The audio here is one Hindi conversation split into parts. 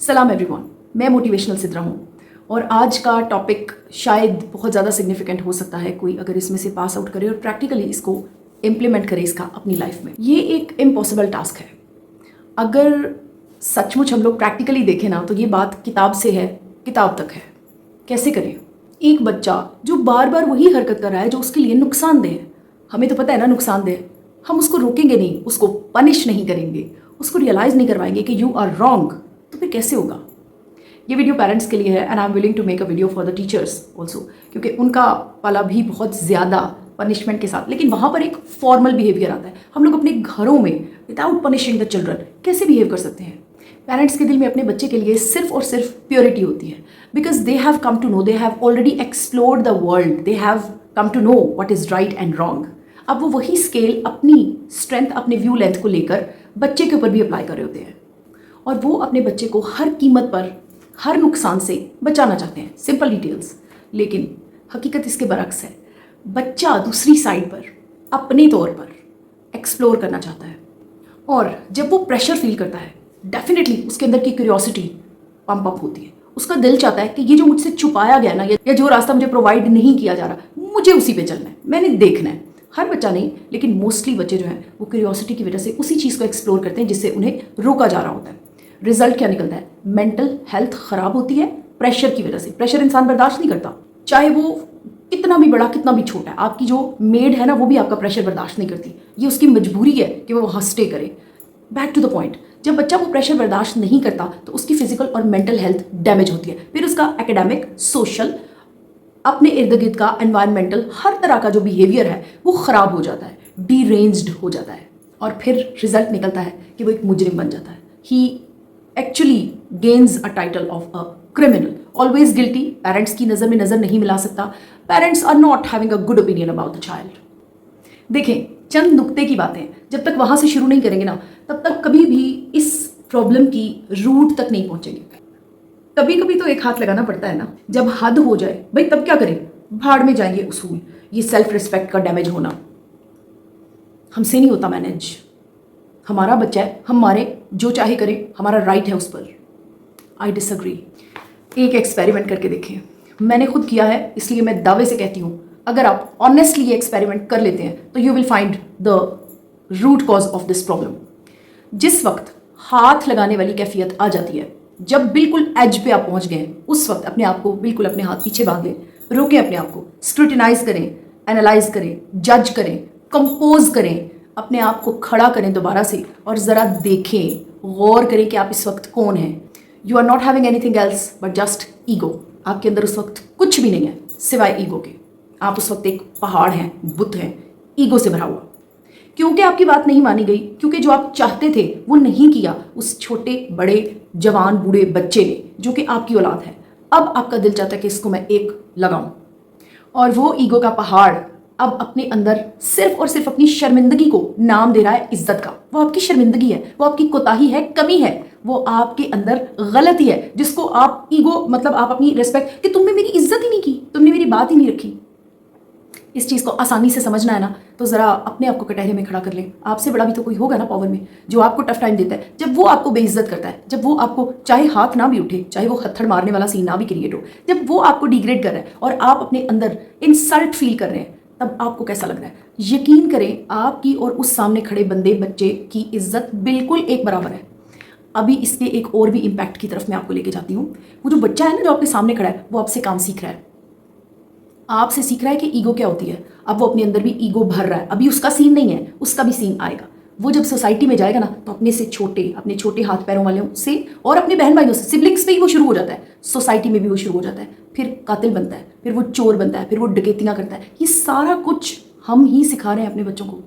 सलाम एवरीवन, मैं मोटिवेशनल सिद्रा हूँ और आज का टॉपिक शायद बहुत ज़्यादा सिग्निफिकेंट हो सकता है कोई अगर इसमें से पास आउट करे और प्रैक्टिकली इसको इम्प्लीमेंट करे इसका अपनी लाइफ में। ये एक इम्पॉसिबल टास्क है। अगर सचमुच हम लोग प्रैक्टिकली देखें ना तो ये बात किताब से है, किताब तक है। कैसे करें? एक बच्चा जो बार बार वही हरकत कर रहा है जो उसके लिए नुकसानदेह है, हमें तो पता है ना नुकसानदेह, हम उसको रोकेंगे नहीं, उसको पनिश नहीं करेंगे, उसको रियलाइज़ नहीं करवाएंगे कि यू आर रॉन्ग, तो फिर कैसे होगा? ये वीडियो पेरेंट्स के लिए है and I am willing to make a video for the teachers also, क्योंकि उनका पाला भी बहुत ज़्यादा पनिशमेंट के साथ, लेकिन वहाँ पर एक फॉर्मल बिहेवियर आता है। हम लोग अपने घरों में विदाउट पनिशिंग द चिल्ड्रन कैसे बिहेव कर सकते हैं? पेरेंट्स के दिल में अपने बच्चे के लिए सिर्फ और सिर्फ प्योरिटी होती है, because they have come to know, they have already explored the world, they have come to know what is right and wrong. अब वो वही स्केल अपनी स्ट्रेंथ, अपने व्यू लेंथ को लेकर बच्चे के ऊपर भी अप्लाई कर रहे होते हैं और वो अपने बच्चे को हर कीमत पर हर नुकसान से बचाना चाहते हैं। सिंपल डिटेल्स, लेकिन हकीकत इसके बरक्स है। बच्चा दूसरी साइड पर अपने तौर पर एक्सप्लोर करना चाहता है और जब वो प्रेशर फील करता है, डेफिनेटली उसके अंदर की क्यूरियोसिटी पंप अप होती है। उसका दिल चाहता है कि ये जो मुझसे छुपाया गया ना, या जो रास्ता मुझे प्रोवाइड नहीं किया जा रहा, मुझे उसी पे चलना है, मैंने देखना है। हर बच्चा नहीं, लेकिन मोस्टली बच्चे जो हैं वो क्यूरियोसिटी की वजह से उसी चीज़ को एक्सप्लोर करते हैं जिससे उन्हें रोका जा रहा होता है। रिजल्ट क्या निकलता है? मेंटल हेल्थ खराब होती है प्रेशर की वजह से। प्रेशर इंसान बर्दाश्त नहीं करता, चाहे वो कितना भी बड़ा कितना भी छोटा है। आपकी जो मेड है ना, वो भी आपका प्रेशर बर्दाश्त नहीं करती। ये उसकी मजबूरी है कि वो वहाँ स्टे करे। बैक टू द पॉइंट, जब बच्चा वो प्रेशर बर्दाश्त नहीं करता तो उसकी फिजिकल और मेंटल हेल्थ डैमेज होती है। फिर उसका एकेडमिक, सोशल, अपने इर्द गिर्द का एनवायरमेंटल, हर तरह का जो बिहेवियर है वो ख़राब हो जाता है, डीरेंज्ड हो जाता है और फिर रिजल्ट निकलता है कि वो एक मुजरिम बन जाता है। He actually gains a title of a criminal, always guilty. Parents की नज़र में नज़र नहीं मिला सकता। Parents are not having a good opinion about the child. देखें, चंद नुक्ते की बातें जब तक वहाँ से शुरू नहीं करेंगे ना, तब तक कभी भी इस प्रॉब्लम की रूट तक नहीं पहुँचेंगे। कभी कभी तो एक हाथ लगाना पड़ता है ना, जब हद हो जाए भाई तब क्या करें? भाड़ में जाएंगे उसूल। ये सेल्फ रिस्पेक्ट का डैमेज होना हमसे नहीं होता मैनेज। हमारा बच्चा है, हमारे जो चाहे करे, हमारा राइट है उस पर। I disagree. एक एक्सपेरिमेंट करके देखें, मैंने खुद किया है, इसलिए मैं दावे से कहती हूँ अगर आप ऑनेस्टली ये एक्सपेरिमेंट कर लेते हैं तो you will find the root cause of this problem. जिस वक्त हाथ लगाने वाली कैफियत आ जाती है, जब बिल्कुल एज पे आप पहुंच गए, उस वक्त अपने आप को बिल्कुल अपने हाथ पीछे बांध लें, रोकें अपने आप को, स्क्रूटिनाइज करें, एनालाइज करें, जज करें, कंपोज करें, अपने आप को खड़ा करें दोबारा से और ज़रा देखें, गौर करें कि आप इस वक्त कौन हैं। You are not having anything else but just ego. आपके अंदर उस वक्त कुछ भी नहीं है सिवाय ईगो के। आप उस वक्त एक पहाड़ हैं, बुत हैं, ईगो से भरा हुआ। क्योंकि आपकी बात नहीं मानी गई, क्योंकि जो आप चाहते थे वो नहीं किया उस छोटे बड़े जवान बूढ़े बच्चे ने जो कि आपकी औलाद है। अब आपका दिल चाहता है कि इसको मैं एक लगाऊं, और वो ईगो का पहाड़ अब अपने अंदर सिर्फ और सिर्फ अपनी शर्मिंदगी को नाम दे रहा है इज्जत का। वो आपकी शर्मिंदगी है, वो आपकी कोताही है, कमी है, वो आपके अंदर गलती है जिसको आप ईगो, मतलब आप अपनी रिस्पेक्ट, कि तुमने मेरी इज्जत ही नहीं की, तुमने मेरी बात ही नहीं रखी। इस चीज़ को आसानी से समझना है ना, तो ज़रा अपने आप को कटहरे में खड़ा कर लें। आपसे बड़ा भी तो कोई होगा ना पावर में, जो आपको टफ टाइम देता है, जब वो आपको बेइज्जत करता है, जब वो आपको, चाहे हाथ ना भी उठे, चाहे वो हत्थड़ मारने वाला सीन ना भी क्रिएट हो, जब वो आपको डिग्रेड कर रहा है और आप अपने अंदर इंसल्ट फील कर रहे हैं, तब आपको कैसा लग रहा है? यकीन करें, आपकी और उस सामने खड़े बंदे बच्चे की इज्जत बिल्कुल एक बराबर है। अभी इसके एक और भी इम्पैक्ट की तरफ मैं आपको लेके जाती हूँ। वो जो बच्चा है ना, जो आपके सामने खड़ा है, वो आपसे काम सीख रहा है, आपसे सीख रहा है कि ईगो क्या होती है। अब वो अपने अंदर भी ईगो भर रहा है। अभी उसका सीन नहीं है, उसका भी सीन आएगा। वो जब सोसाइटी में जाएगा ना, तो अपने से छोटे, अपने छोटे हाथ पैरों वालों से और अपने बहन भाइयों से, सिबलिंग्स पे ही वो शुरू हो जाता है, सोसाइटी में भी वो शुरू हो जाता है, फिर कातिल बनता है, फिर वो चोर बनता है, फिर वो डकैतियाँ करता है। ये सारा कुछ हम ही सिखा रहे हैं अपने बच्चों को।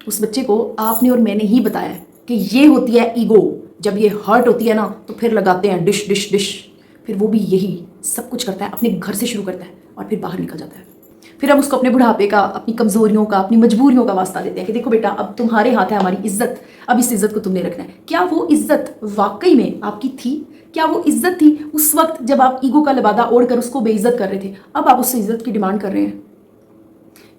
उस बच्चे को आपने और मैंने ही बताया है कि ये होती है ईगो। जब ये हर्ट होती है ना, तो फिर लगाते हैं डिश डिश डिश। फिर वो भी यही सब कुछ करता है, अपने घर से शुरू करता है और फिर बाहर निकल जाता है। फिर हम उसको अपने बुढ़ापे का, अपनी कमज़ोरियों का, अपनी मजबूरियों का वास्ता देते हैं कि देखो बेटा, अब तुम्हारे हाथ है हमारी इज्जत, अब इस इज्जत को तुमने रखना है। क्या वो इज्जत वाकई में आपकी थी? क्या वो इज्जत थी उस वक्त जब आप ईगो का लिबादा ओढ़कर उसको बेइज्जत कर रहे थे? अब आप उससे इज्जत की डिमांड कर रहे हैं।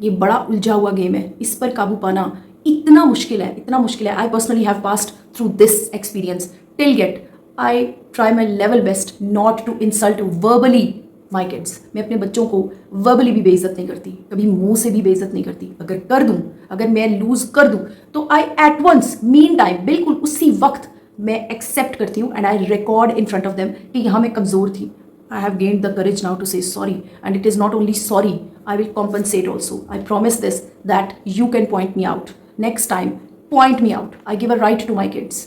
ये बड़ा उलझा हुआ गेम है, इस पर काबू पाना इतना मुश्किल है, इतना मुश्किल है। I personally have passed through this experience till date I try my level best not to insult verbally my kids. मैं अपने बच्चों को वर्बली भी बेइज्जत नहीं करती, कभी मुंह से भी बेइज्जत नहीं करती। अगर कर दूं, अगर मैं लूज कर दूं, तो I at once mean time, बिल्कुल उसी वक्त मैं एक्सेप्ट करती हूँ and I record in front of them कि यहाँ मैं कमज़ोर थी। I have gained the courage now to say sorry, and it is not only sorry, I will compensate also. I promise this that you can point me out next time, point me out. I give a right to my kids.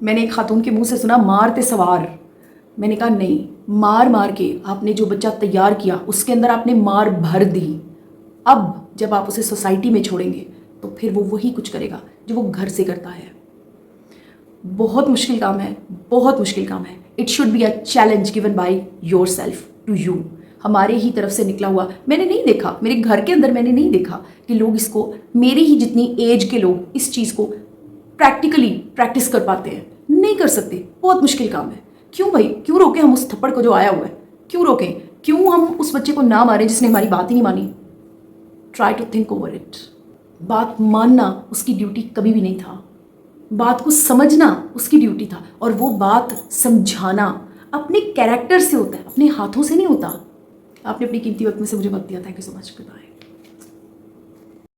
मैंने एक खातून के मुंह से सुना मारते सवार। मैंने कहा नहीं, मार मार के आपने जो बच्चा तैयार किया उसके अंदर आपने मार भर दी। अब जब आप उसे सोसाइटी में छोड़ेंगे तो फिर वो वही कुछ करेगा जो वो घर से करता है। बहुत मुश्किल काम है, बहुत मुश्किल काम है। It should be a challenge given by yourself to you. हमारे ही तरफ से निकला हुआ मैंने नहीं देखा, मेरे घर के अंदर मैंने नहीं देखा कि लोग इसको, मेरी ही जितनी एज के लोग इस चीज़ को प्रैक्टिकली प्रैक्टिस कर पाते हैं। नहीं कर सकते, बहुत मुश्किल काम है। क्यों भाई, क्यों रोकें हम उस थप्पड़ को जो आया हुआ है? क्यों रोकें? क्यों हम उस बच्चे को ना मारें जिसने हमारी बात ही नहीं मानी? Try to think over it. बात मानना उसकी ड्यूटी कभी भी नहीं था, बात को समझना उसकी ड्यूटी था, और वो बात समझाना अपने कैरेक्टर से होता है, अपने हाथों से नहीं होता। आपने अपनी कीमती वक्त में से मुझे वक्त दिया। Thank you so much. Good bye.